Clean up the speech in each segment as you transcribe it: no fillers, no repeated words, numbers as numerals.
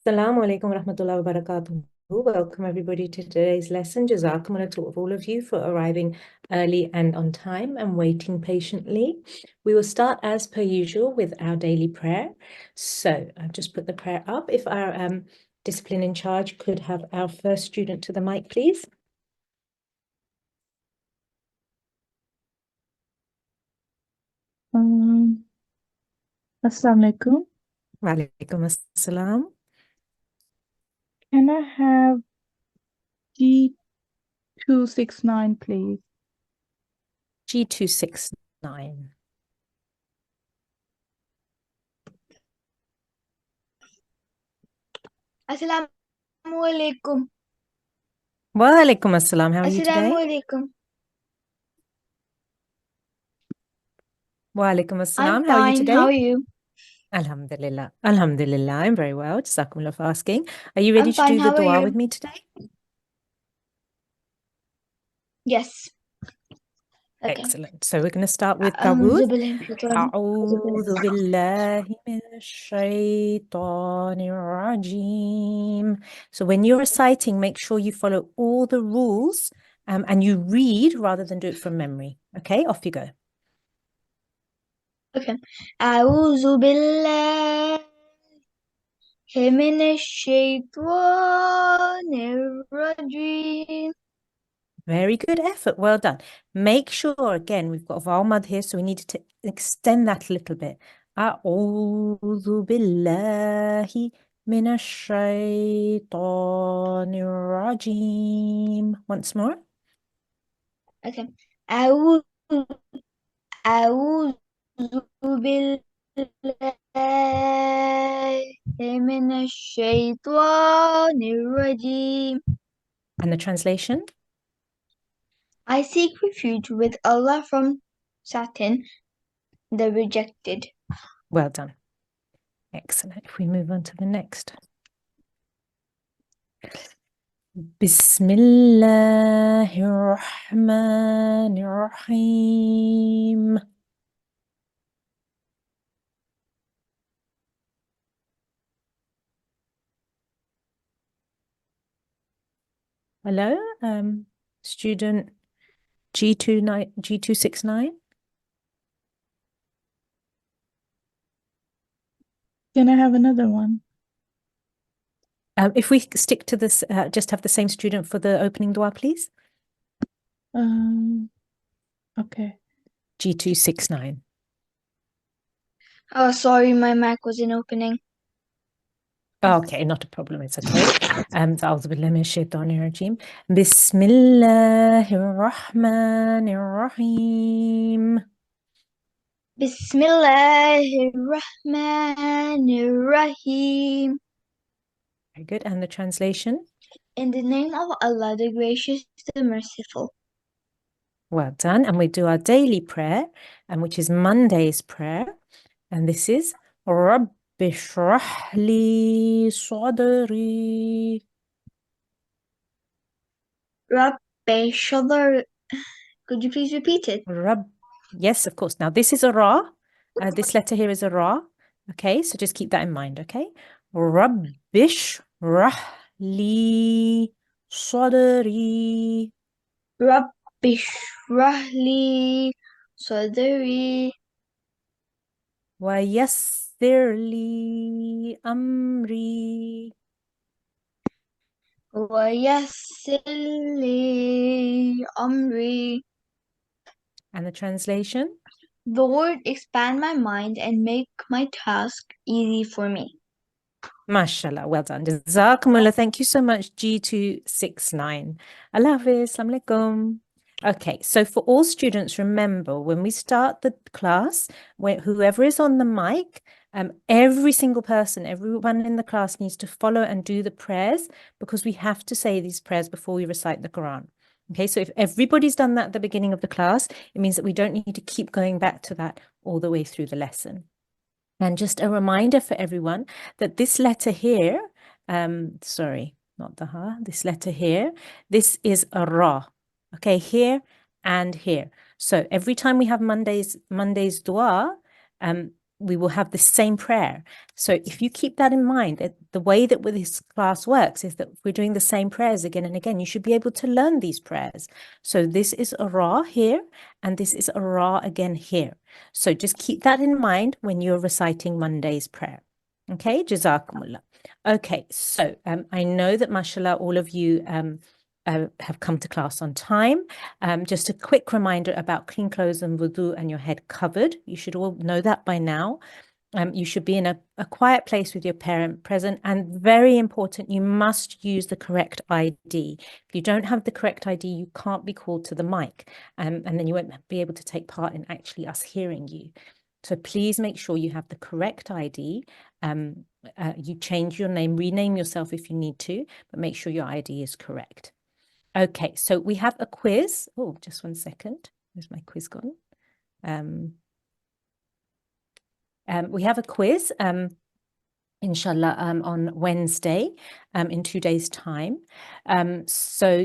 Assalamu alaikum warahmatullahi wabarakatuh. Welcome everybody to today's lesson. Jazakumullah to all of you for arriving early and on time and waiting patiently. We will start as per usual with our daily prayer. So I've just put the prayer up. If our discipline in charge could have our first student to the mic, please. Assalamu alaikum. Wa alaikum assalam. Can I have G269, please? G269. Assalamu alaikum. Wa alaikum assalam. How are you Assalamu today? alaikum. Wa alaikum I'm assalam. How are you fine. today? How are you? Alhamdulillah. Alhamdulillah. I'm very well. Jazakumullah for asking. Are you ready I'm to fine. do the How are dua you? with me today? Yes. Okay. Excellent. So we're going to start with أعوذ Tawud. بالله من الشيطان أعوذ بالله من الشيطان الرجيم. So when you're reciting, make sure you follow all the rules and you read rather than do it from memory. Okay, off you go. Okay. أعوذ بالله من الشيطان الرجيم. Very good effort. Well done. Make sure, again, we've got vowel mud here, so we need to extend that a little bit. أعوذ بالله من الشيطان الرجيم. Once more. Okay. أعوذ بالله من الشيطان الرجيم. And the translation? I seek refuge with Allah from Satan, the rejected. Well done. Excellent. If we move on to the next. Bismillahir Rahmanir Rahim. Hello, student G269. Can I have another one? If we stick to this, just have the same student for the opening dua, please. Okay. G269. Oh, sorry, my mic wasn't opening. Okay, not a problem. It's okay. أعوذ بالله من الشيطان الرجيم. بسم الله الرحمن الرحيم. Bismillahirrahmanirrahim. Very good. And the translation? In the name of Allah, the gracious, the merciful. Well done. And we do our daily prayer, which is Monday's prayer. And this is رب اشرح لي صدري. Rabbi Shadar. Could you please repeat it? Yes, of course. Now this is a ra. This letter here is a ra. Okay, so just keep that in mind. Okay. رب اشرح لي صدري. Rabbi Shrah li Sadri. ويسر لي أمري. ويسر li Amri. And the translation? Lord, expand my mind and make my task easy for me. MashaAllah, well done. Jazakumullah. Thank you so much, G269. Allah Hafiz. Assalamu alaikum. Okay, so for all students, remember when we start the class, whoever is on the mic, every single person, everyone in the class needs to follow and do the prayers because we have to say these prayers before we recite the Quran. Okay, so if everybody's done that at the beginning of the class, it means that we don't need to keep going back to that all the way through the lesson. And just a reminder for everyone that this letter here, sorry, not the ha, this letter here, this is a ra, okay, here and here. So every time we have Monday's dua, we will have the same prayer. So if you keep that in mind, the way that this class works is that if we're doing the same prayers again and again, you should be able to learn these prayers. So this is a ra here, and this is a ra again here. So just keep that in mind when you're reciting Monday's prayer. Okay, Jazakumullah. Okay, so I know that mashallah, all of you have come to class on time. Just a quick reminder about clean clothes and wudu and your head covered. You should all know that by now. You should be in a quiet place with your parent present, and very important, you must use the correct ID. If you don't have the correct ID, you can't be called to the mic, and then you won't be able to take part in actually us hearing you. So please make sure you have the correct ID. You change your name, rename yourself if you need to, but make sure your ID is correct. Okay, so we have a quiz. Oh, just 1 second. Where's my quiz gone? We have a quiz, inshallah, on Wednesday, in 2 days' time. So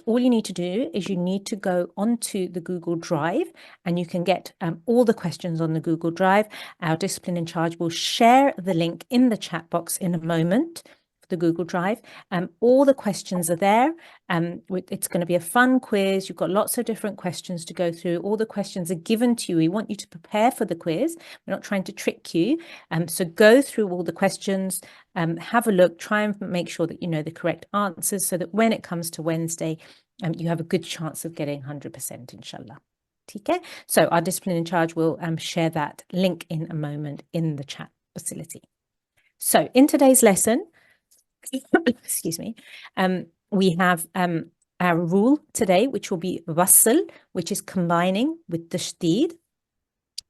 all you need to do is you need to go onto the Google Drive, and you can get all the questions on the Google Drive. Our discipline in charge will share the link in the chat box in a moment. The Google Drive. All the questions are there. It's going to be a fun quiz. You've got lots of different questions to go through. All the questions are given to you. We want you to prepare for the quiz. We're not trying to trick you. So go through all the questions, have a look, try and make sure that you know the correct answers so that when it comes to Wednesday, you have a good chance of getting 100%, inshallah. Okay? So our discipline in charge will share that link in a moment in the chat facility. So in today's lesson, excuse me, we have our rule today, which will be wasl, which is combining with tashdid.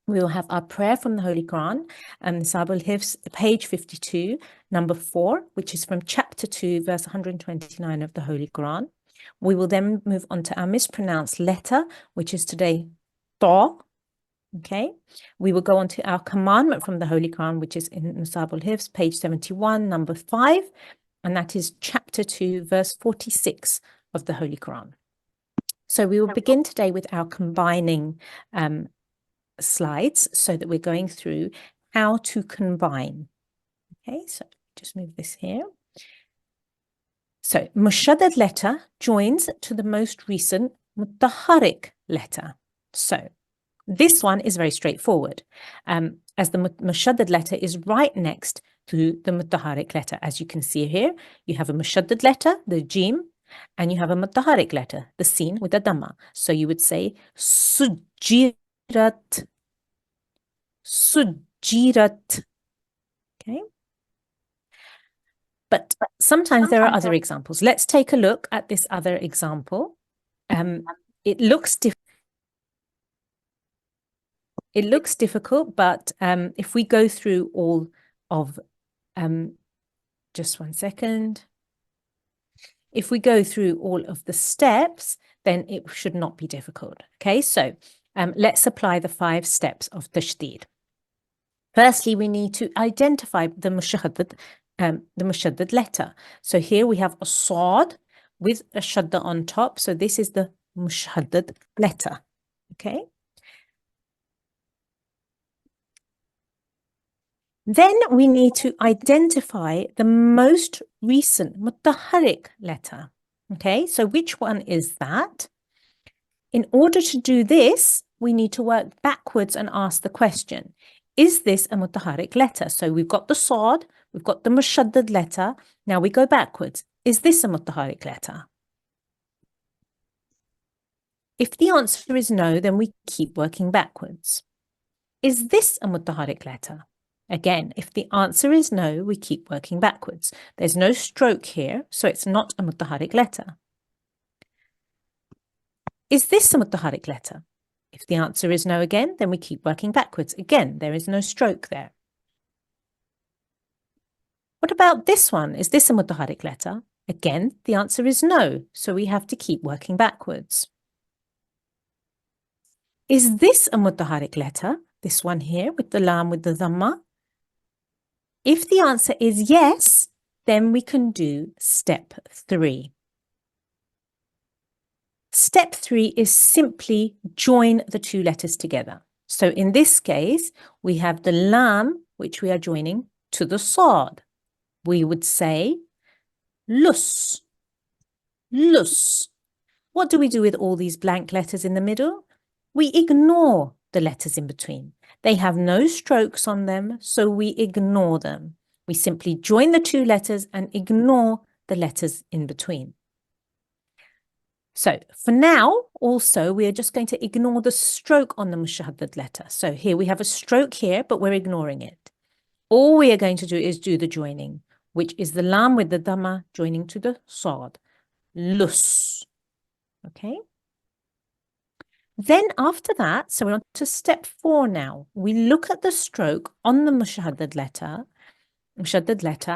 We will have our prayer from the Holy Quran, Nisab al-Hifz, page 52, number 4, which is from chapter 2, verse 129 of the Holy Quran. We will then move on to our mispronounced letter, which is today ta. Okay, we will go on to our commandment from the Holy Quran, which is in Nisab al-Hifz, page 71, number 5. And that is chapter 2, verse 46 of the Holy Quran. So we will begin today with our combining slides so that we're going through how to combine. Okay, so just move this here. So mushaddad letter joins to the most recent mutaharrik letter. So this one is very straightforward, as the mushaddad letter is right next to the mutaharrik letter. As you can see here, you have a mushaddad letter, the jim, and you have a mutaharrik letter, the sin with a dhamma. So you would say sujirat, sujirat. Okay. But sometimes there are other examples. Let's take a look at this other example. It looks difficult, but if we go through all of just 1 second. If we go through all of the steps, then it should not be difficult. Okay, so let's apply the 5 steps of tashdid. Firstly, we need to identify the mushaddad letter. So here we have a sad with a shadda on top. So this is the mushaddad letter. Okay. Then we need to identify the most recent mutaharrik letter. Okay, so which one is that? In order to do this, we need to work backwards and ask the question, is this a mutaharrik letter? So we've got the sad, we've got the mushaddad letter. Now we go backwards. Is this a mutaharrik letter? If the answer is no, then we keep working backwards. Is this a mutaharrik letter? Again, if the answer is no, we keep working backwards. There's no stroke here, so it's not a mutaharrik letter. Is this a mutaharrik letter? If the answer is no again, then we keep working backwards. Again, there is no stroke there. What about this one? Is this a mutaharrik letter? Again, the answer is no, so we have to keep working backwards. Is this a mutaharrik letter? This one here with the lam with the dhamma? If the answer is yes, then we can do step 3. Step 3 is simply join the 2 letters together. So in this case, we have the lam, which we are joining to the sad. We would say lus, lus. What do we do with all these blank letters in the middle? We ignore the letters in between. They have no strokes on them, so we ignore them. We simply join the two letters and ignore the letters in between. So for now, also, we are just going to ignore the stroke on the mushaddad letter. So here we have a stroke here, but we're ignoring it. All we are going to do is do the joining, which is the lam with the dhamma joining to the sad. Lus. Okay. Then after that, so we're on to step 4 now. We look at the stroke on the mushaddad letter,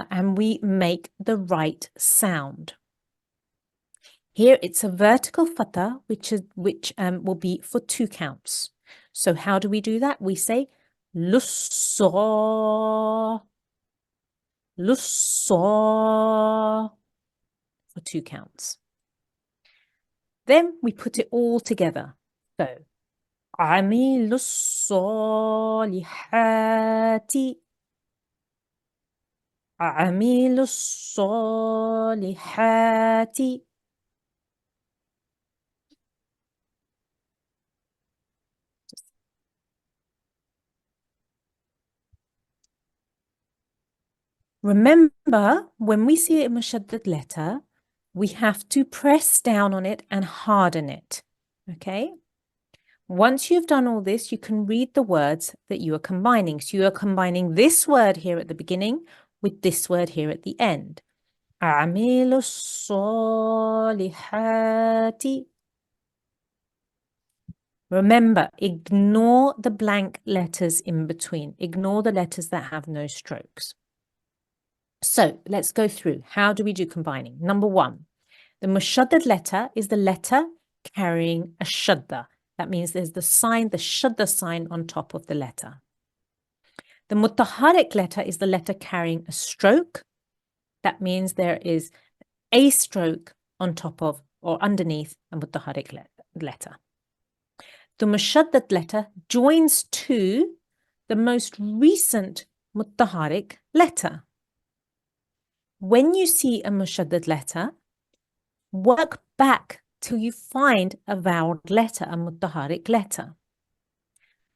and we make the right sound. Here it's a vertical fatha, which will be for 2 counts. So how do we do that? We say lussa, lussa for 2 counts. Then we put it all together. So عميل الصالحات عميل الصالحات. Remember, when we see a mushaddad letter, we have to press down on it and harden it. Okay? Once you've done all this, you can read the words that you are combining. So you are combining this word here at the beginning with this word here at the end. أعمل الصالحات. Remember, ignore the blank letters in between. Ignore the letters that have no strokes. So let's go through. How do we do combining? Number 1, the mushaddad letter is the letter carrying a shadda. That means there's the sign, the shadda sign on top of the letter. The mutaharrik letter is the letter carrying a stroke. That means there is a stroke on top of or underneath a mutaharrik letter. The mushaddad letter joins to the most recent mutaharrik letter. When you see a mushaddad letter, work back till you find a voweled letter, a mutaharrik letter.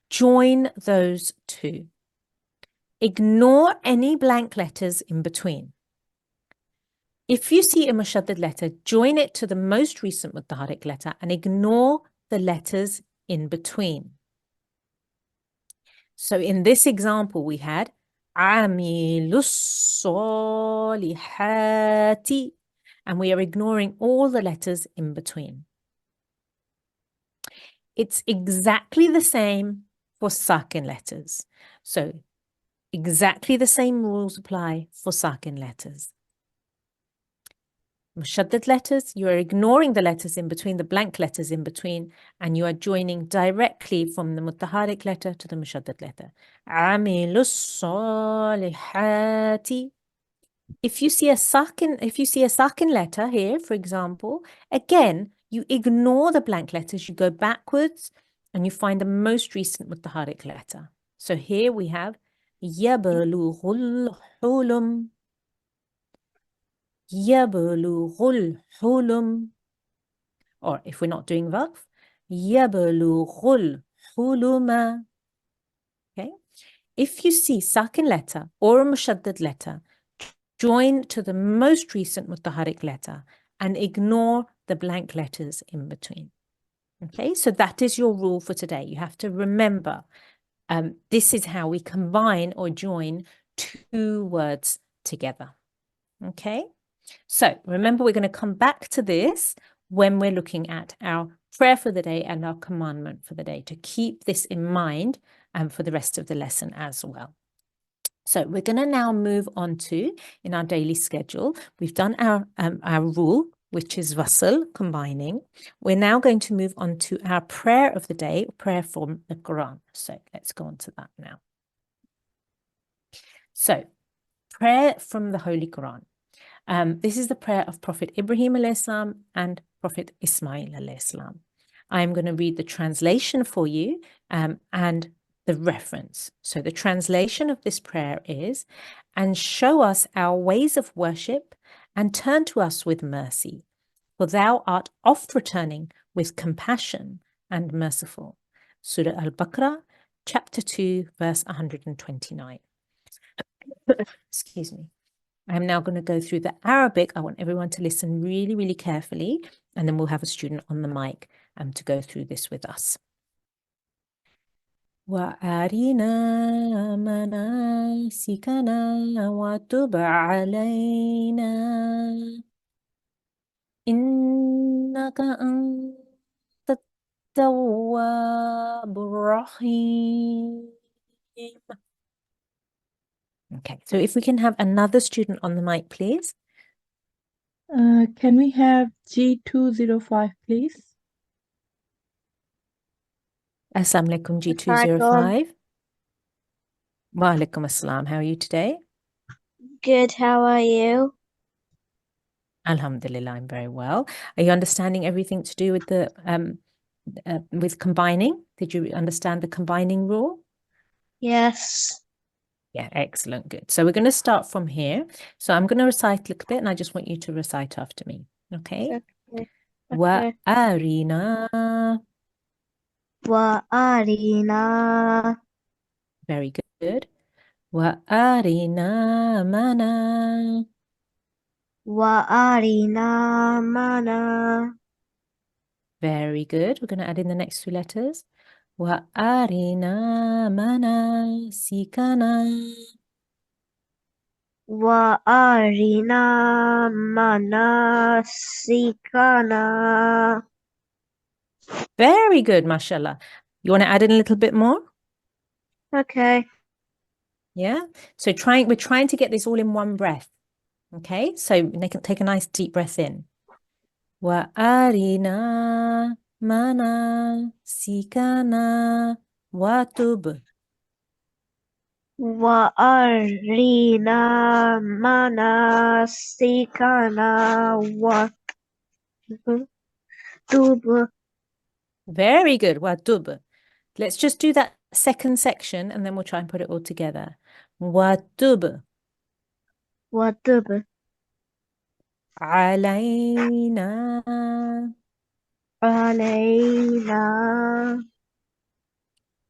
Join those two. Ignore any blank letters in between. If you see a mushaddad letter, join it to the most recent mutaharrik letter and ignore the letters in between. So in this example, we had Amilus Solihati, and we are ignoring all the letters in between. It's exactly the same for sakin letters. So exactly the same rules apply for sakin letters. Mushaddad letters, you are ignoring the letters in between, the blank letters in between, and you are joining directly from the mutaharrik letter to the mushaddad letter. Amilus Solihati. If you see a sakin letter here, for example, again, you ignore the blank letters, you go backwards and you find the most recent mutaharrik letter. So here we have Yablughul Hulum. Yablughul Hulum. Or if we're not doing waqf, Yablughul Huluma. Okay? If you see sakin letter or a mushaddad letter, join to the most recent mutaharrik letter and ignore the blank letters in between. Okay, so that is your rule for today. You have to remember this is how we combine or join 2 words together. Okay, so remember, we're going to come back to this when we're looking at our prayer for the day and our commandment for the day, to keep this in mind and for the rest of the lesson as well. So we're going to now move on to, in our daily schedule, we've done our rule, which is wasl, combining. We're now going to move on to our prayer of the day, prayer from the Quran. So let's go on to that now. So prayer from the Holy Quran. This is the prayer of Prophet Ibrahim alayhi salam and Prophet Ismail alayhi salam. I'm going to read the translation for you and the reference. So the translation of this prayer is, and show us our ways of worship and turn to us with mercy, for thou art oft returning with compassion and merciful. Surah Al-Baqarah, chapter 2, verse 129. Excuse me. I'm now going to go through the Arabic. I want everyone to listen really, really carefully, and then we'll have a student on the mic to go through this with us. وَأَرِنَا مَنَاسِكَنَا وَتُبْ عَلَيْنَا إِنَّكَ أَنْتَ التَّوَّابُ الرَّحِيمُ. Okay, so if we can have another student on the mic, please. Can we have G205, please? Assalamu alaikum, G205. Wa alaikum assalam. How are you today? Good, how are you? Alhamdulillah, I'm very well. Are you understanding everything to do with the with combining? Did you understand the combining rule? Yes. Yeah, excellent, good. So we're going to start from here. So I'm going to recite a little bit, and I just want you to recite after me. Okay? Okay. Wa arina. وأرنا Very good. Wa arina mana. وأرنا منا Very good. We're going to add in the next two letters. Wa arina mana sikana. وأرنا مناسكنا. Very good, mashallah. You want to add in a little bit more? Okay. Yeah. So we're trying to get this all in one breath. Okay. So take a nice deep breath in. Wa arina manasikana watub. وأرنا مناسكنا وتب. Very good. Watub. Let's just do that second section and then we'll try and put it all together. Watub. وتب علينا علينا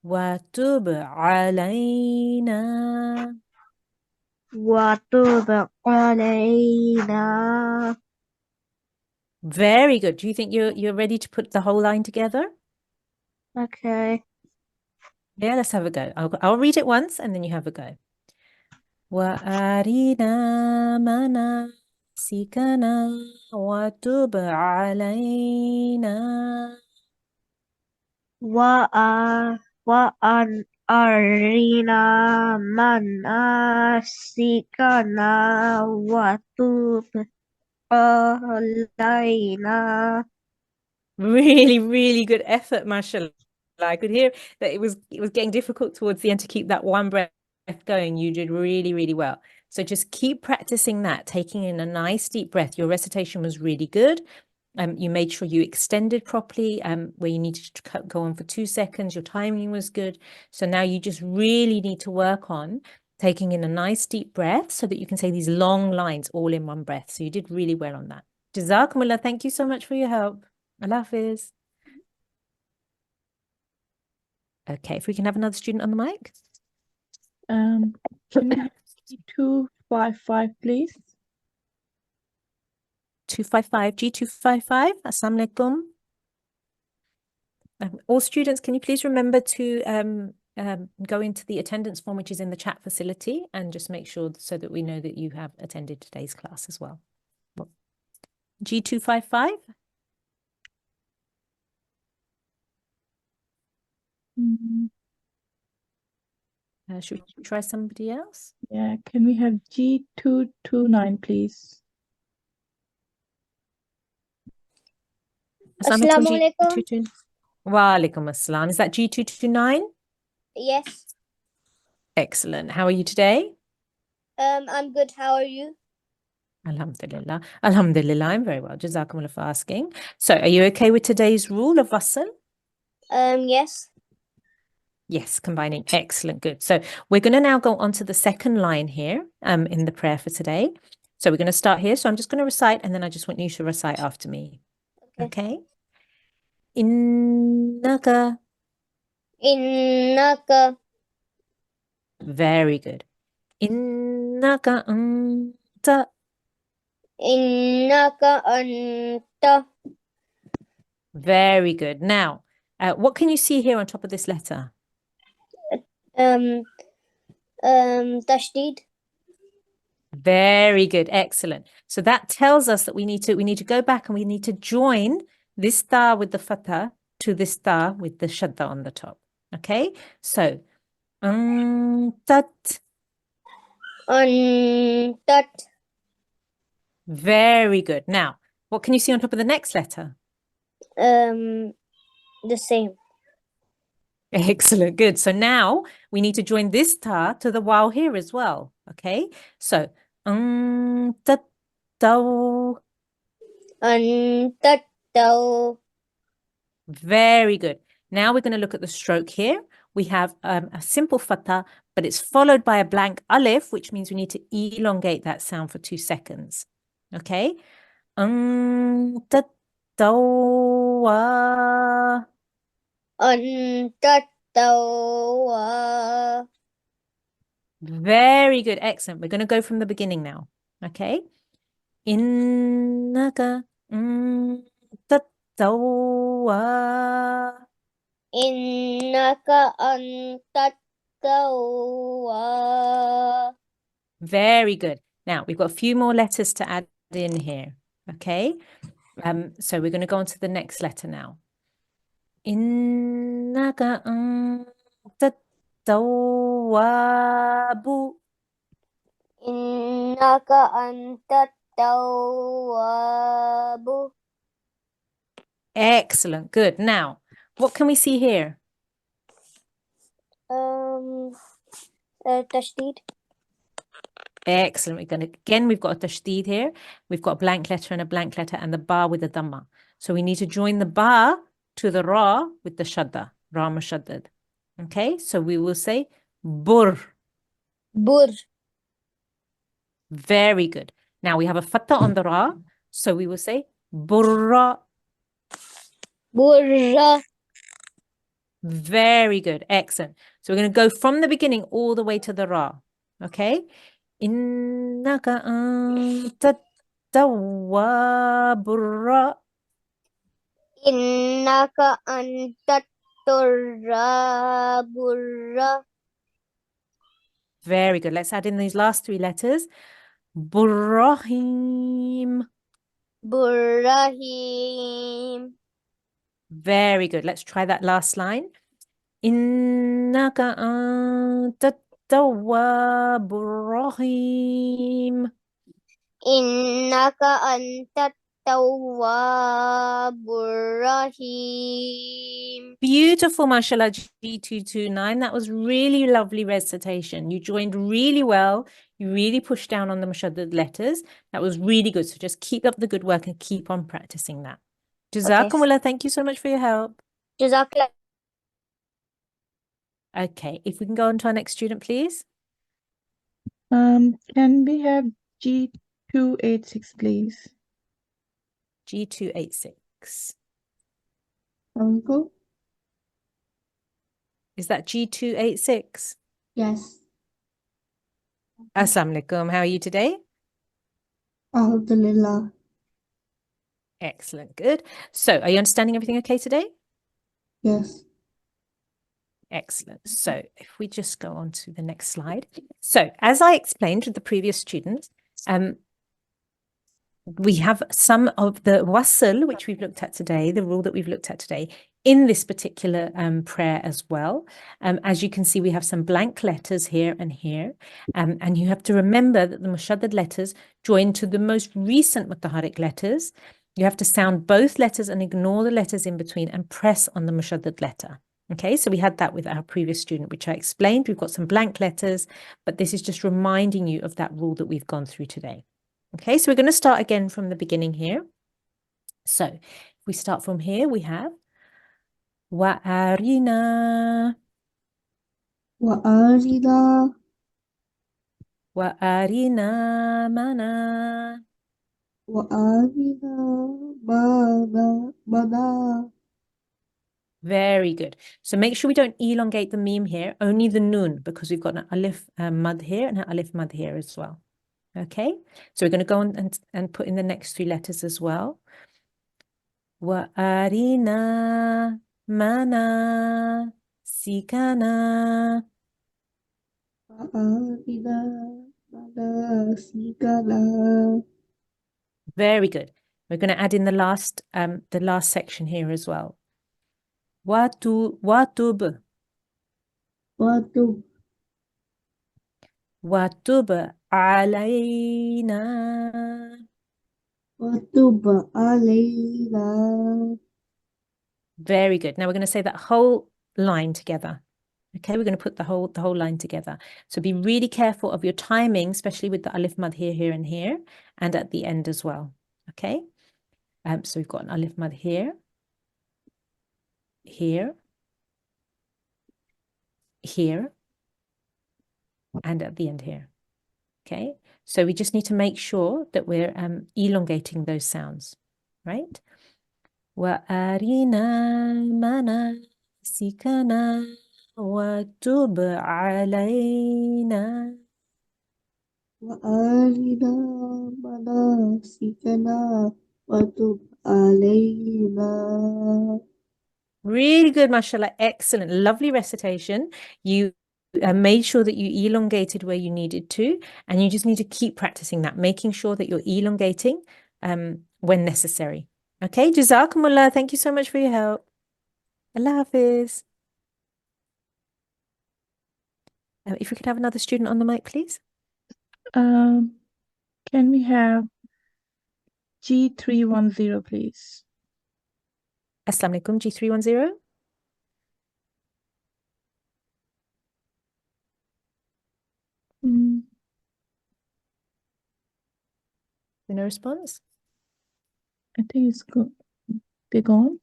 وتب علينا. وتب علينا. Very good. Do you think you're ready to put the whole line together? Okay. Yeah, let's have a go. I'll read it once and then you have a go. وأرنا مناسكنا وتب علينا. وأن أرنا مناسكنا وتب علينا. Really, really good effort, mashallah. I could hear that it was getting difficult towards the end to keep that one breath going. You did really, really well. So just keep practicing that, taking in a nice deep breath. Your recitation was really good. You made sure you extended properly where you needed to go on for 2 seconds. Your timing was good. So now you just really need to work on taking in a nice deep breath so that you can say these long lines all in one breath. So you did really well on that. Jazakumullah, thank you so much for your help. Allah Hafiz. Okay, if we can have another student on the mic. Can we have G255, please? 255, G255. Assalamu alaikum. All students, can you please remember to go into the attendance form, which is in the chat facility, and just make sure so that we know that you have attended today's class as well. G255. Should we try somebody else? Yeah, can we have G229, please? Assalamu alaikum. G229. Wa alaikum assalam. Is that G229? Yes. Excellent. How are you today? I'm good. How are you? Alhamdulillah. Alhamdulillah, I'm very well. Jazakumullah for asking. So, are you okay with today's rule of wasl? Yes. Yes, combining. Excellent. Good. So, we're going to now go on to the second line here in the prayer for today. So, we're going to start here. So, I'm just going to recite and then I just want you to recite after me. Okay? Innaka. Innaka. Very good. Innaka anta. Innaka anta. Very good. Now, what can you see here on top of this letter? Tashdid. Very good. Excellent. So that tells us that we need to go back and we need to join this ta with the fatha to this ta with the shadda on the top. Okay? So tat. Antat. Very good. Now, what can you see on top of the next letter? The same. Excellent. Good. So now we need to join this ta to the waw here as well. Okay? So tat taw. Antattaw. Very good. Now we're going to look at the stroke here. We have a simple fatha, but it's followed by a blank alif, which means we need to elongate that sound for 2 seconds. Okay? Tattawa. Antattawa. Very good. Excellent. We're going to go from the beginning now. Okay? Innaka tattawa. Innaka antattawa. Very good. Now we've got a few more letters to add in here. Okay. So we're going to go on to the next letter now. Innaka tattawabu. Innaka antattawabu. Excellent. Good. Now, what can we see here? Tashdid. Excellent. We've got a tashdid here. We've got a blank letter and a blank letter and the ba with the dhamma. So we need to join the ba to the ra with the shadda, ra mushaddad. Okay, so we will say bur. Bur. Very good. Now we have a fatha on the ra, so we will say burra. Burra. Very good. Excellent. So we're going to go from the beginning all the way to the ra. Okay? Innaka anta tawwaburra. Innaka antatturaburra. Very good. Let's add in these last 3 letters. Burrahim. Burrahim. Very good. Let's try that last line. Innaka anta tawwaburrahim. Innaka antattawwaburrahim. Beautiful, mashallah, G229. That was really lovely recitation. You joined really well. You really pushed down on the mushaddad letters. That was really good. So just keep up the good work and keep on practicing that. Jazakumullah. Thank you so much for your help. Jazakallah. Okay, if we can go on to our next student, please. Can we have G286, please? G286. Uncle? Is that G286? Yes. Assalamu alaikum. How are you today? Alhamdulillah. Excellent. Good. So are you understanding everything okay today? Yes. Excellent. So if we just go on to the next slide. So as I explained to the previous students, we have some of the wasl, which we've looked at today, the rule that we've looked at today, in this particular prayer as well. As you can see, we have some blank letters here and here. And you have to remember that the mushaddad letters join to the most recent mutaharrik letters. You have to sound both letters and ignore the letters in between and press on the mushaddad letter. Okay, so we had that with our previous student, which I explained. We've got some blank letters, but this is just reminding you of that rule that we've gone through today. Okay, so we're going to start again from the beginning here. So if we start from here, we have وَأَرِنَا وأرنا وَأَرِنَا مَنَا. وأرنا بنا Very good. So make sure we don't elongate the meme here, only the nun, because we've got an alif mad here and an alif mad here as well. Okay, so we're going to go on and put in the next three letters as well. وَأَرِنَا مَنَا سِكَنَا. وأرنا مناسكنا. Very good. We're going to add in the last section here as well. وَتُبْ وتب وَتُبْ عَلَيْنَا. وتب علينا. Very good. Now we're going to say that whole line together. Okay, we're going to put the whole line together. So be really careful of your timing, especially with the alif mad here, and here, and at the end as well. Okay, so we've got an alif mad here, here, here, and at the end here. Okay, so we just need to make sure that we're elongating those sounds, right? وَأَرِنَا مَنَاسِكَنَا وَتُبْ عَلَيْنَا. وأرنا مناسكنا وتب علينا. Really good, mashallah. Excellent. Lovely recitation. You made sure that you elongated where you needed to, and you just need to keep practicing that, making sure that you're elongating when necessary. Okay, Jazakumullah. Thank you so much for your help. Allah Hafiz. If we could have another student on the mic, please. Can we have G310, please? Assalamu alaikum, G310. Mm, No response? I think it's good. They're gone.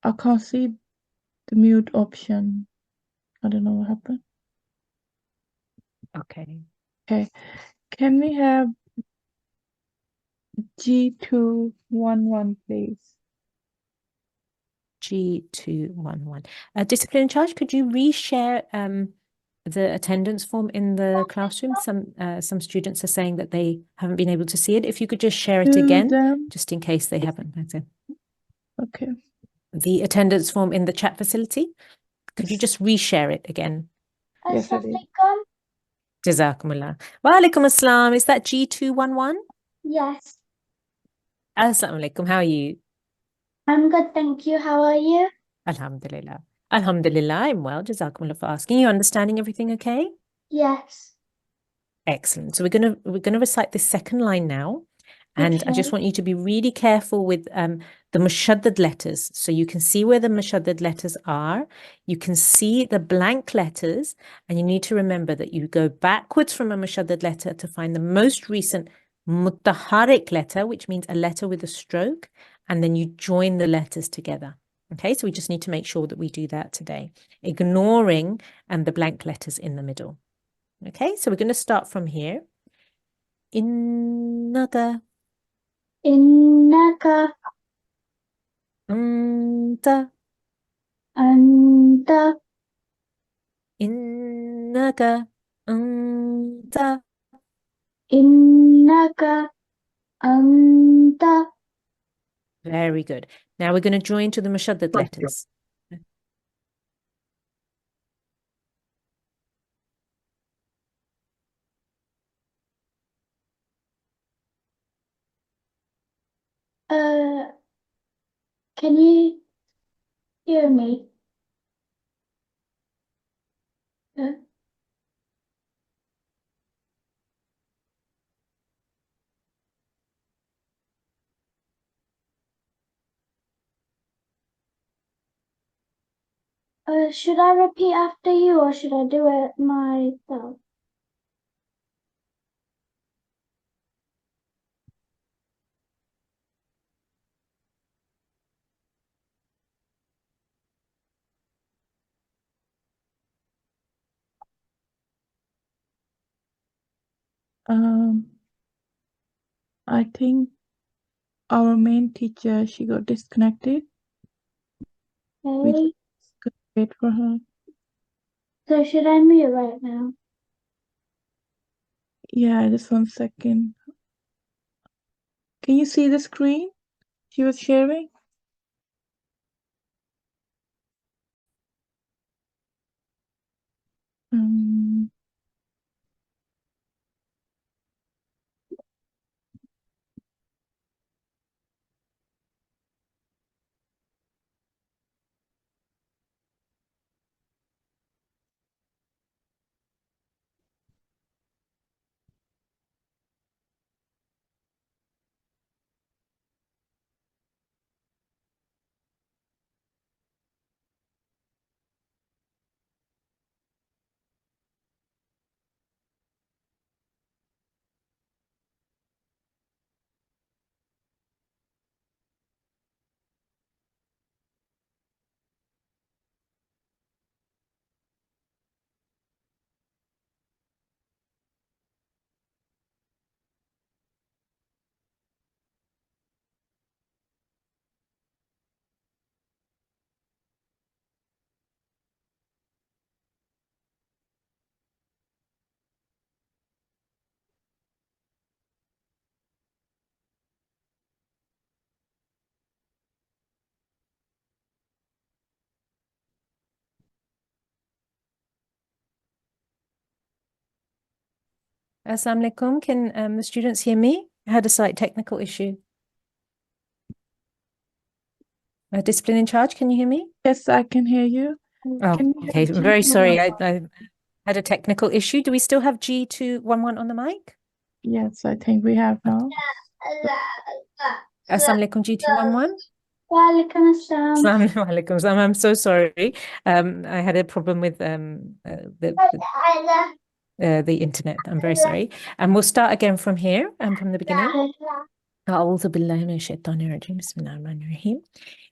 I can't see the mute option. I don't know what happened. Okay. Okay. Can we have G211, please? G211. Discipline in charge, could you reshare the attendance form in the classroom? Some students are saying that they haven't been able to see it. If you could just share it To again, them. just in case they haven't. That's it. Okay. The attendance form in the chat facility, could you just reshare it again? Yes, I did. Jazakumullah. Wa alaikum assalam. Is that G211? Yes, Assalamu alaikum. How are you? I'm good, thank you. How are you? Alhamdulillah. Alhamdulillah, I'm well. Jazakumullah for asking. You understanding everything okay? Yes. Excellent. So we're gonna recite this second line now, and I just Okay. want you to be really careful with the mushaddad letters. So you can see where the mushaddad letters are. You can see the blank letters, and you need to remember that you go backwards from a mushaddad letter to find the most recent mutaharik letter, which means a letter with a stroke, and then you join the letters together. Okay, so we just need to make sure that we do that today, ignoring the blank letters in the middle. Okay, so we're going to start from here. Innaka, Innaka anta, anta innaka, anta. innaka anta. Very good. Now we're going to join to the mushaddad letters. Uh, can you hear me? Uh, Should I repeat after you or should I do it myself? I think our main teacher, she got disconnected. We Okay. just could wait for her. So should I mute right now? Yeah, just 1 second. Can you see the screen she was sharing? Um, Assalamu alaikum. Can the students hear me? I had a slight technical issue. Discipline in charge, can you hear me? yes, I can hear you. Oh, Can we okay. have I'm very G2 sorry. one? I had a technical issue. Do we still have G211 on the mic? Yes, I think we have now. Assalamu alaikum, G211. Walaikum assalam. Assalamu alaikum. I'm so sorry. I had a problem with the internet. I'm very sorry. And we'll start again from here and from the beginning. أعوذ بالله من الشيطان الرجيم بسم الله الرحمن الرحيم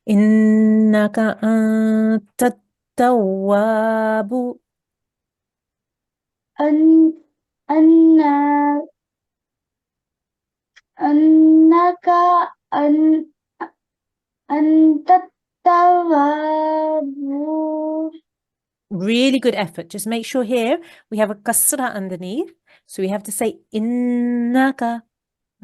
إنك أنت التواب أن أن أنك أن أنت التواب. Really good effort. Just make sure here we have a kasra underneath. So we have to say innaka.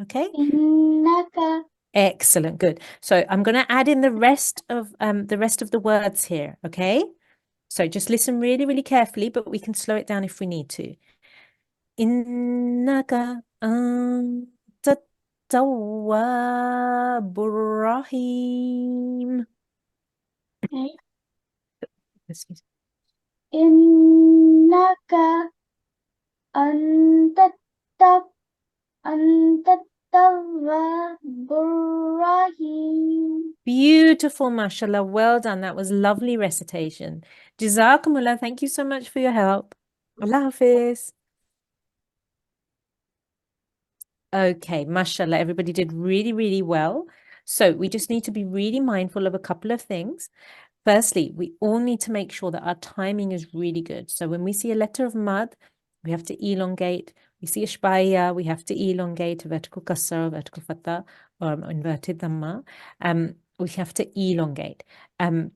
Okay? إنك. Excellent. Good. So I'm going to add in the rest of the words here. Okay? So just listen really, really carefully, but we can slow it down if we need to. Innaka anta tawwabur rahim. Okay. Excuse me. إنك أنت التواب الرحيم. Beautiful, mashallah. Well done. That was lovely recitation. Jazakumullah. Thank you so much for your help. Allah Hafiz. Okay, mashallah. Everybody did really, really well. So we just need to be really mindful of a couple of things. Firstly, we all need to make sure that our timing is really good. So when we see a letter of mad, we have to elongate. We see a shbaya, we have to elongate, a vertical kasra, vertical fatha, or inverted dhamma. We have to elongate. And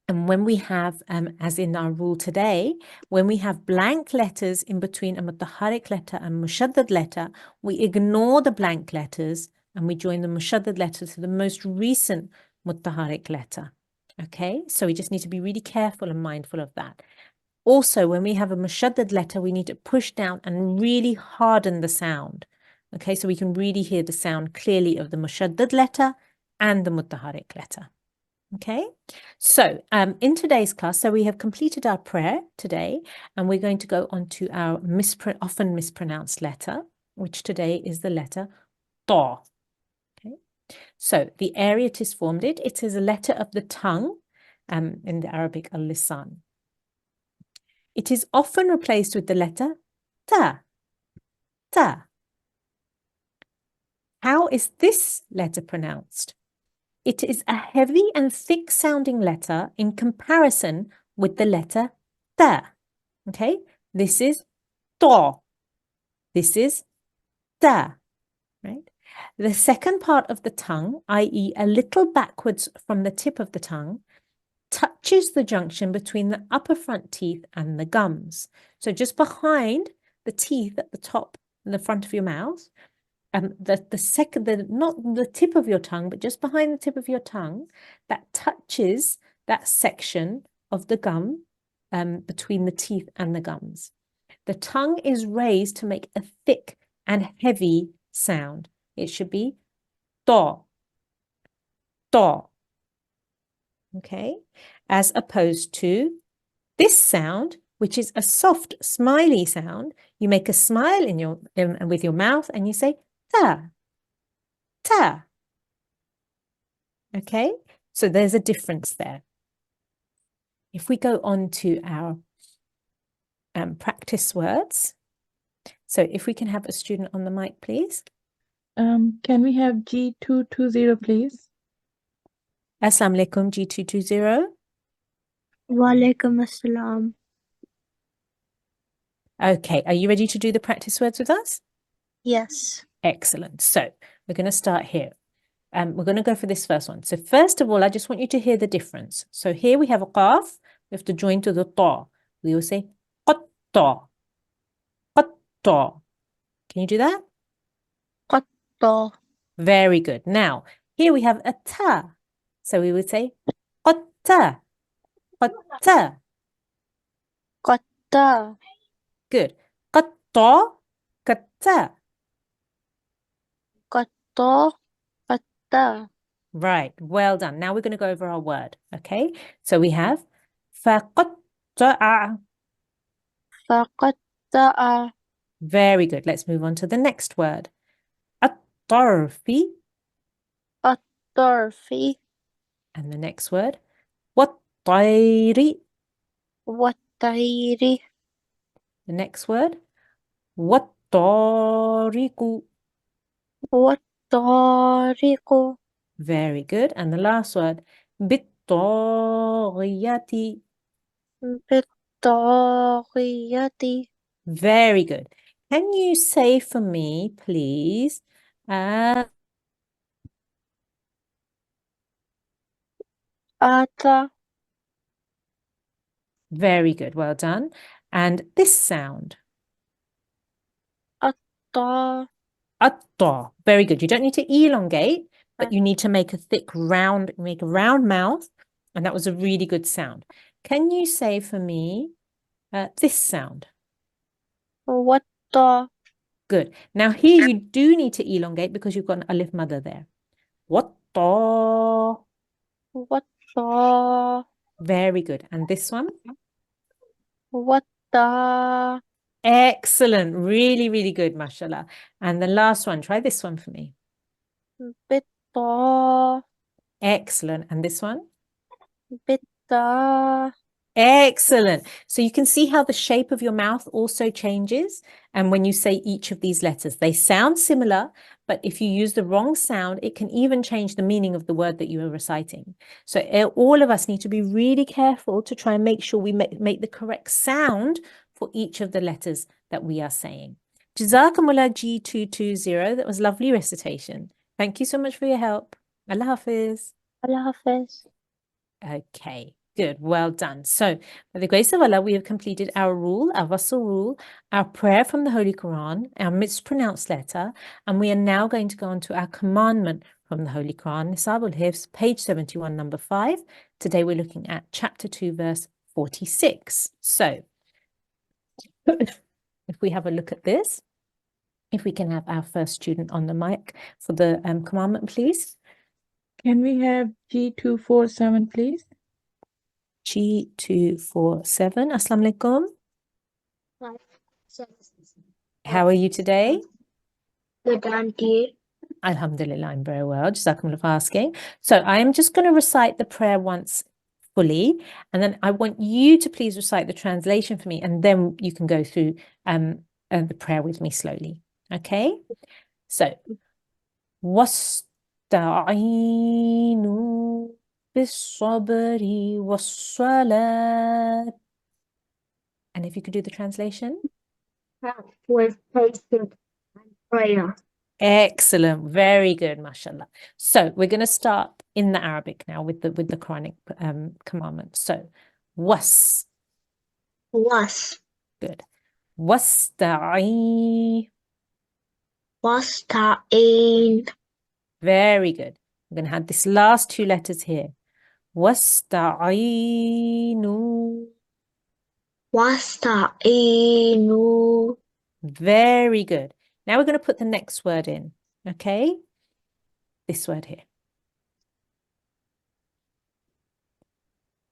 when we have, as in our rule today, when we have blank letters in between a mutaharrik letter and mushaddad letter, we ignore the blank letters and we join the mushaddad letter to the most recent mutaharrik letter. Okay, so we just need to be really careful and mindful of that. Also, when we have a mushaddad letter, we need to push down and really harden the sound. Okay, so we can really hear the sound clearly of the mushaddad letter and the mutaharrik letter. Okay, so in today's class, so we have completed our prayer today, and we're going to go on to our often mispronounced letter, which today is the letter Ta. Okay, so the area it is formed, it is a letter of the tongue, in the Arabic al-lisan. It is often replaced with the letter ta, ta. How is this letter pronounced? It is a heavy and thick sounding letter in comparison with the letter ta. Okay, this is to. This is ta, right? The second part of the tongue, i.e. a little backwards from the tip of the tongue, touches the junction between the upper front teeth and the gums. So just behind the teeth at the top and the front of your mouth, not the tip of your tongue, but just behind the tip of your tongue, that touches that section of the gum between the teeth and the gums. The tongue is raised to make a thick and heavy sound. It should be to, to. Okay, as opposed to this sound, which is a soft, smiley sound. You make a smile with your mouth and you say ta, ta. Okay, so there's a difference there. If we go on to our practice words, so if we can have a student on the mic, please. Can we have G220, please? Assalamu alaikum, G220. Walaikum assalam. Okay, are you ready to do the practice words with us? Yes. Excellent. So we're going to start here. We're going to go for this first one. So first of all, I just want you to hear the difference. So here we have a qaf. We have to join to the ta. We will say qatta, qatta. Can you do that? Qatta. Very good. Now, here we have a ta. So we would say qatta, qatta. Qatta. Good. Qatta, qatta. Qatta. Qatta. Right. Well done. Now we're going to go over our word. Okay. So we have faqatta'a. Faqatta'a. Very good. Let's move on to the next word. At-tarfi. At-tarfi. And the next word. Wat-tayri. Wat-tayri. The next word. Wat-tariqu. Wat-tariqu. Very good. And the last word. Bit-taghiyati. Bit-taghiyati. Very good. Can you say for me, please, Ata. very good, well done. And this sound, Atta. atta, very good. You don't need to elongate, but you need to make a thick round, make a round mouth, and that was a really good sound. Can you say for me this sound? Watta. Good. Now here you do need to elongate because you've got an alif mother there. Watta. Watta. Very good. And this one? Watta. Excellent. Really, really good, mashallah. And the last one, try this one for me. Bitta. Excellent. And this one? Bitta. Excellent. So you can see how the shape of your mouth also changes. And when you say each of these letters, they sound similar, but if you use the wrong sound, it can even change the meaning of the word that you are reciting. So all of us need to be really careful to try and make sure we make the correct sound for each of the letters that we are saying. Jazakumullah G220. That was lovely recitation. Thank you so much for your help. Allah Hafiz. Allah Hafiz. Okay. Good, well done. So, by the grace of Allah, we have completed our rule, our Wasl rule, our prayer from the Holy Quran, our mispronounced letter, and we are now going to go on to our commandment from the Holy Quran, Nisabul Hifz, page 71, number 5. Today we're looking at chapter 2, verse 46. So, if we have a look at this, if we can have our first student on the mic for the commandment, please. Can we have G247, please? G247. Assalamu alaikum. How are you today? Good, auntie. Alhamdulillah, I'm very well. Jazakumullah for asking. So I am just going to recite the prayer once fully, and then I want you to please recite the translation for me, and then you can go through the prayer with me slowly. Okay? So, وَاسْتَعِينُوا بِالصَّبْرِ وَالصَّلَاةِ. And if you could do the translation. with patience and prayer. Excellent, very good, mashallah. So we're going to start in the Arabic now with the Quranic commandment. So, was, Was good. Wasta'in, wasta'in very good. I'm going to have this last two letters here. Wasta'inu, wasta'inu very good. Now we're going to put the next word in, okay? This word here.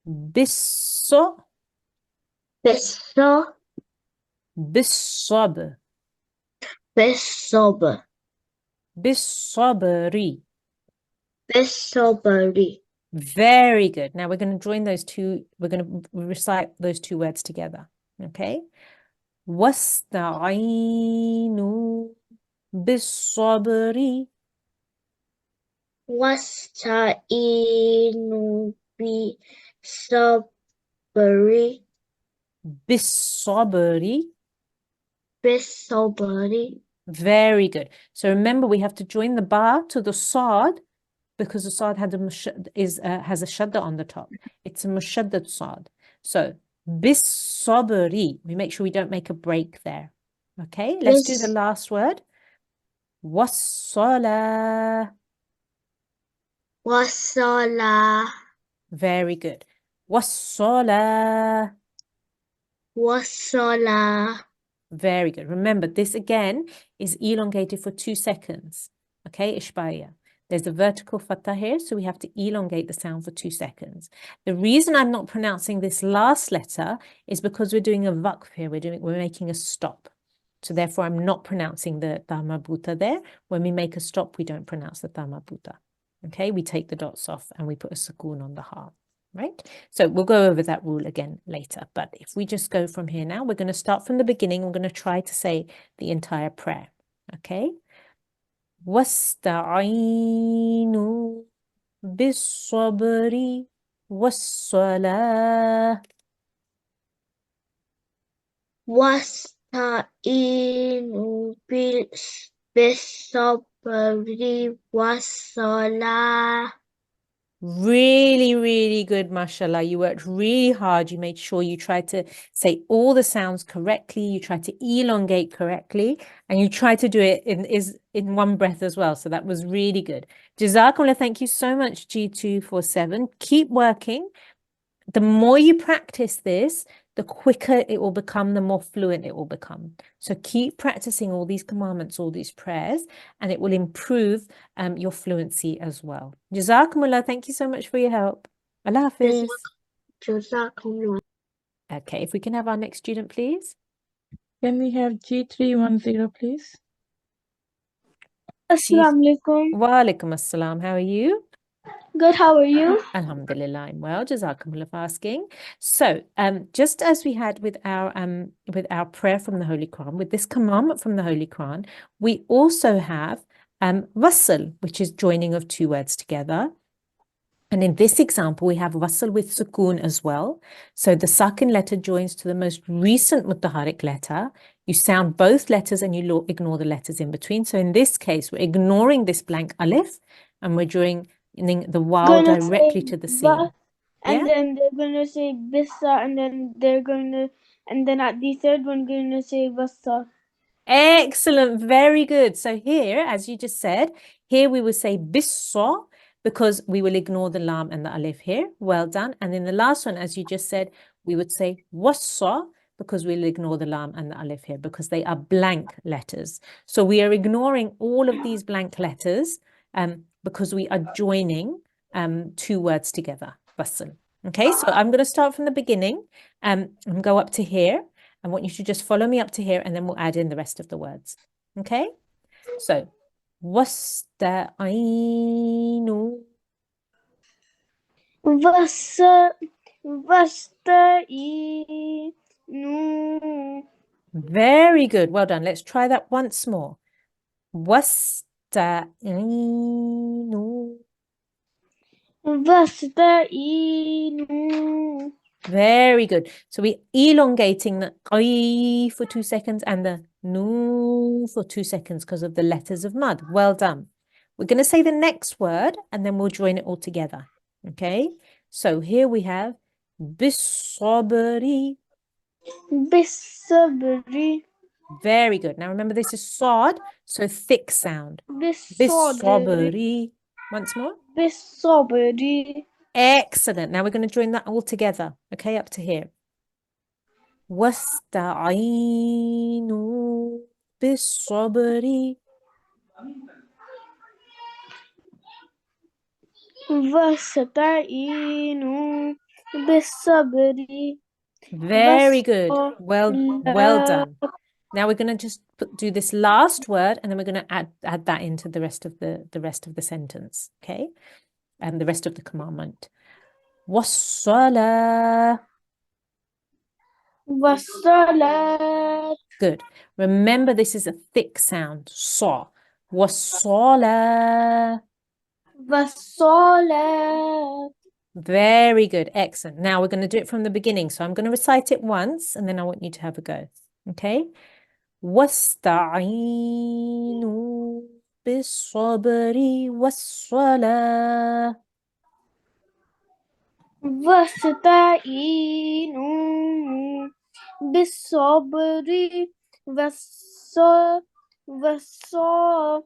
Bisso, bisso bissobr, bisobr bissobri. bisobri Very good. Now we're going to join those two, we're going to recite those two words together. Okay? Wasta'inu bis-sabri. wasta'inu bisobri Bis-sabri. bisobri Very good. So remember, we have to join the ba to the sad because the sad has a shadda on the top. It's a mushaddad sad. So bis-sabri. We make sure we don't make a break there. Okay, let's do the last word. Was-salah. wasala Very good. Was-salah. wasala Very good. Remember, this again is elongated for 2 seconds. Okay, ishbaya. There's a vertical fatha here, so we have to elongate the sound for 2 seconds. The reason I'm not pronouncing this last letter is because we're doing a waqf here. We're making a stop. So therefore, I'm not pronouncing the ta marbuta there. When we make a stop, we don't pronounce the ta marbuta. Okay, we take the dots off and we put a sukoon on the ha. Right? So we'll go over that rule again later. But if we just go from here now, we're going to start from the beginning. We're going to try to say the entire prayer. Okay? وَاسْتَعِينُوا بِالصَّبْرِ وَالصَّلَاةِ. wasta'inu bisobri wasala. Really, really good, mashallah. You worked really hard. You made sure you tried to say all the sounds correctly. You tried to elongate correctly. And you tried to do it in one breath as well. So that was really good. Jazakumullah, thank you so much, G247. Keep working. The more you practice this, the quicker it will become, the more fluent it will become. So keep practicing all these commandments, all these prayers, and it will improve your fluency as well. Jazakumullah, thank you so much for your help. Allah Hafiz. Jazakumullah. Okay, if we can have our next student, please. Can we have G310, please? Assalamu alaikum. Wa alaikum assalam. How are you? Good, how are you? Alhamdulillah, I'm well. Jazakumullah for asking. So, just as we had with our prayer from the Holy Quran, with this commandment from the Holy Quran, we also have wasl, which is joining of two words together. And in this example, we have wasl with sukoon as well. So the sakin letter joins to the most recent mutaharik letter. You sound both letters and you ignore the letters in between. So in this case, we're ignoring this blank alif and we're joining the waw Gonna directly say to the ba, sin. and Yeah? then they're gonna say bisa, and then and then at the third one, gonna say vasa. Excellent. Very good. So here, as you just said, here we will say bissa because we will ignore the lam and the alif here. Well done. And in the last one, as you just said, we would say wassa because we'll ignore the lam and the alif here because they are blank letters. So we are ignoring all of these blank letters because we are joining two words together. Wasl. Okay, so I'm going to start from the beginning and go up to here. I want you to just follow me up to here and then we'll add in the rest of the words. Okay? So, wasta'inu وَاسْتَعِينُوا Very good. Well done. Let's try that once more. وَاسْتَعِينُوا. وَاسْتَعِينُوا Very good. So we're elongating the I for 2 seconds and the nu for 2 seconds because of the letters of mud. Well done. We're going to say the next word and then we'll join it all together. Okay? So here we have bisabri. بِالصَّبْرِ Very good. Now remember this is sod, so thick sound. بِالصَّبْرِ Bisabri. Once more. بِالصَّبْرِ Excellent. Now we're going to join that all together. Okay, up to here. واستعينوا بالصبر. وَاسْتَعِينُوا بِالصَّبْرِ Very good. Well done. Now we're going to just do this last word and then we're going to add that into the rest of the sentence. Okay? And the rest of the commandment. والصلاة. وَالصَّلَاةِ Good. Remember this is a thick sound. Sa. والصلاة. وَالصَّلَاةِ Very good. Excellent. Now we're going to do it from the beginning. So I'm going to recite it once and then I want you to have a go. Okay? واستعينوا بالصبر والصلاة. واستعينوا بالصبر والصلاة.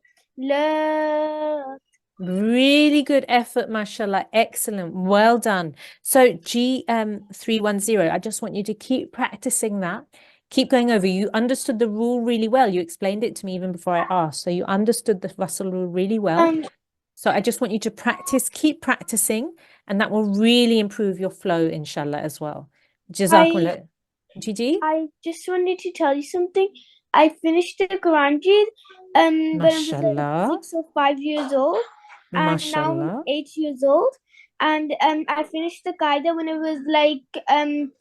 Really good effort, mashallah. Excellent. Well done. So G310, I just want you to keep practicing that. Keep going over. You understood the rule really well. You explained it to me even before I asked. So you understood the Wasl rule really well. So I just want you to practice, keep practicing, and that will really improve your flow, inshallah, as well. Jazakumullah. Gigi? I just wanted to tell you something. I finished the Quran read when I was Mashallah. like 6 or 5 years old, and now Mashallah. I'm 8 years old. And I finished the Qaida when I was like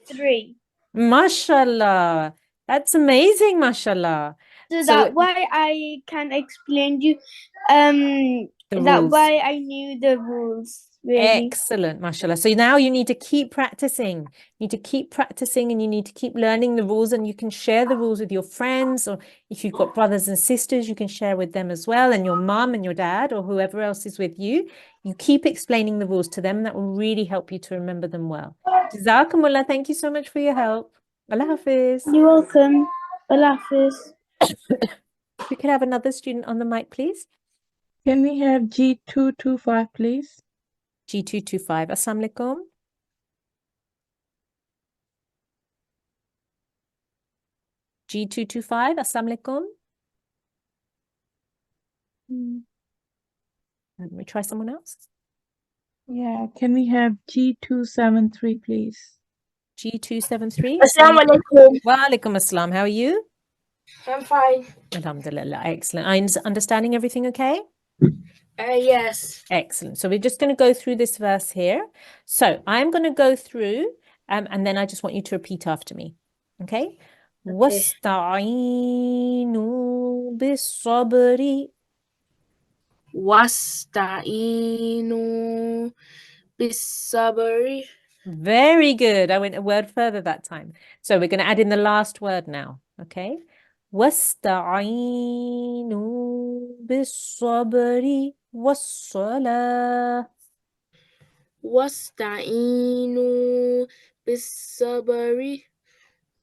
3. Mashallah. That's amazing, mashallah. So So that's why I can explain you the that's rules. why I knew the rules really. Excellent, mashallah. So now you need to keep practicing. You need to keep practicing and you need to keep learning the rules, and you can share the rules with your friends, or if you've got brothers and sisters, you can share with them as well, and your mum and your dad or whoever else is with you. You keep explaining the rules to them. That will really help you to remember them well. Jazakumullah. Thank you so much for your help. Allah Hafiz. You're welcome. Allah Hafiz. We could have another student on the mic, please. Can we have G225, please? G225. Assalamu alaikum. G225. Assalamu alaikum. Let me try someone else. Yeah, can we have G273, please? G273. Assalamu alaikum. Wa alaikum assalam. How are you? I'm fine. Alhamdulillah. Excellent. Are you understanding everything okay? Yes. Excellent. So we're just going to go through this verse here. So I'm going to go through and then I just want you to repeat after me. Okay? وَاسْتَعِينُوا بِالصَّبْرِ. وَاسْتَعِينُوا بِالصَّبْرِ. Very good. I went a word further that time. So we're going to add in the last word now. Okay? وَاسْتَعِينُوا بِالصَّبْرِ وَالصَّلَاةِ. وَاسْتَعِينُوا بِالصَّبْرِ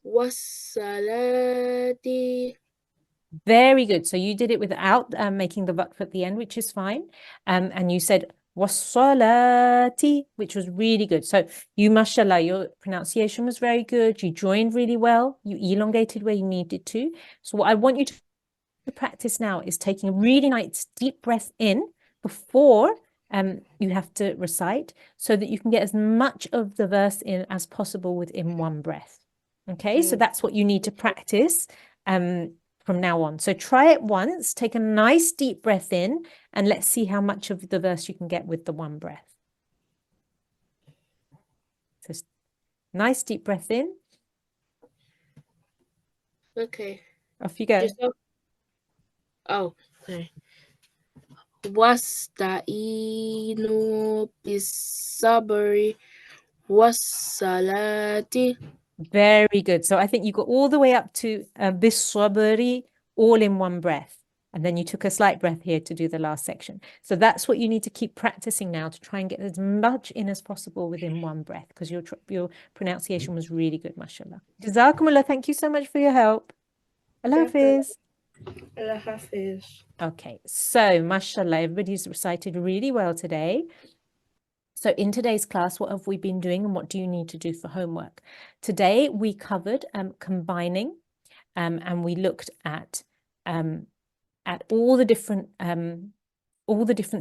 وَالصَّلَاةِ. Very good. So you did it without making the waqf at the end, which is fine. And you said wassalati, which was really good. So you, mashallah, your pronunciation was very good. You joined really well. You elongated where you needed to. So what I want you to practice now is taking a really nice deep breath in before you have to recite, so that you can get as much of the verse in as possible within one breath. Okay, so that's what you need to practice from now on. So try it once, take a nice deep breath in, and let's see how much of the verse you can get with the one breath. Nice deep breath in. Okay. Off you go. Oh, okay. Wasta'inu bis-sabri was-salati. Very good. So I think you got all the way up to bis-sabri, all in one breath. And then you took a slight breath here to do the last section. So that's what you need to keep practicing now to try and get as much in as possible within one breath, because your pronunciation was really good, mashallah. Jazakumullah, thank you so much for your help. Allah Hafiz. Allah Hafiz. Okay, so mashallah, everybody's recited really well today. So in today's class, what have we been doing and what do you need to do for homework? Today we covered combining and we looked at all the different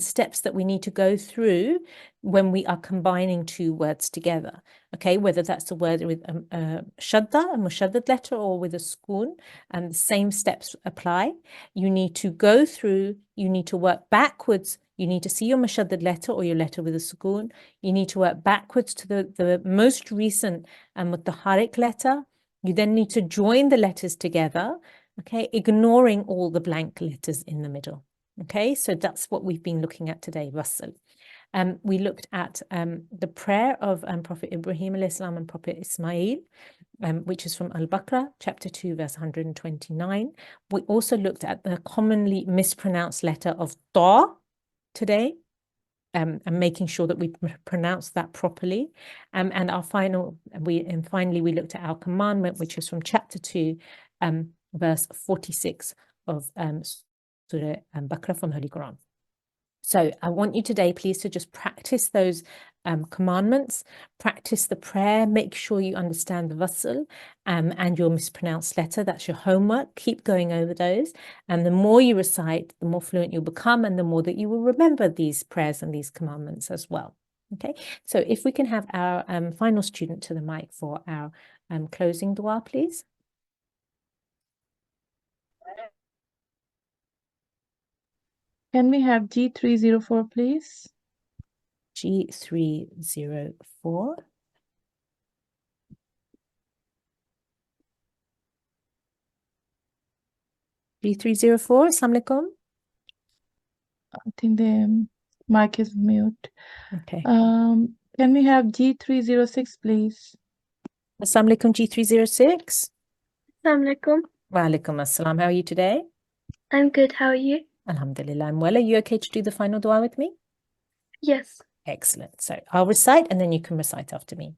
steps that we need to go through when we are combining two words together. Okay, whether that's a word with a shadda, a mushaddad letter, or with a sukoon, and the same steps apply. You need to go through, you need to work backwards. You need to see your mushaddad letter or your letter with a sukoon. You need to work backwards to the most recent mutaharik letter. You then need to join the letters together, okay, ignoring all the blank letters in the middle. Okay, so that's what we've been looking at today, Russell. We looked at the prayer of Prophet Ibrahim alayhi salam and Prophet Ismail, which is from Al-Baqarah, chapter 2, verse 129. We also looked at the commonly mispronounced letter of Ta today, and making sure that we pronounce that properly. And finally, we looked at our commandment, which is from chapter 2, verse 46 of Surah Baqarah from Holy Quran. So I want you today, please, to just practice those commandments, practice the prayer, make sure you understand the wasl and your mispronounced letter. That's your homework. Keep going over those. And the more you recite, the more fluent you'll become, and the more that you will remember these prayers and these commandments as well. Okay, so if we can have our final student to the mic for our closing dua, please. Can we have G304, please? G304. G304, Assalamu alaikum. I think the mic is mute. Okay. Can we have G306, please? Assalamu alaikum, G306. Assalamu alaikum. Wa alaikum assalam. How are you today? I'm good. How are you? Alhamdulillah, I'm well. Are you okay to do the final dua with me? Yes. Excellent. So I'll recite and then you can recite after me.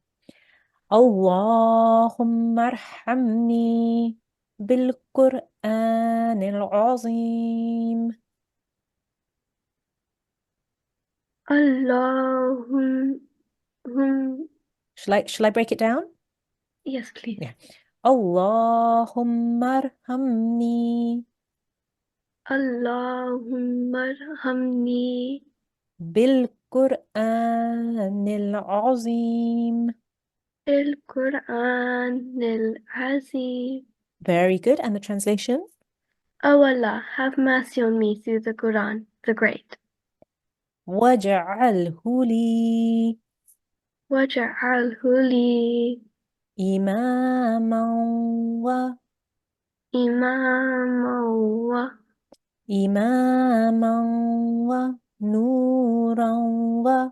Allahumma arhamni bil-Qur'an al-azim. Allahum. Shall I break it down? Yes, please. Yeah. Allahumma arhamni Allahumma arhamni bil-Qur'an al-azim. Bil-Qur'an al-Azim. Very good. And the translation? O Allah, have mercy on me through the Quran, the Great. وَاجْعَلْهُ لِي Waj'alhu li إِمَامًا imaman وَنُورًا nuran wa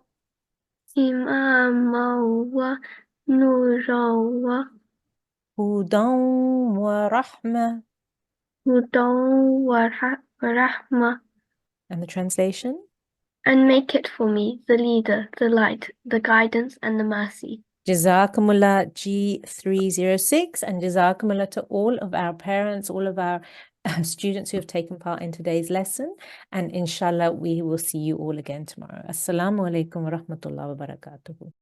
وَهُدًى وَرَحْمَةً. hudan wa rahmah. And the translation? And make it for me the leader, the light, the guidance, and the mercy. Jazakumullah G306, and Jazakumullah to all of our parents, all of our students who have taken part in today's lesson. And inshallah, we will see you all again tomorrow. Assalamu alaikum wa rahmatullahi wa barakatuhu.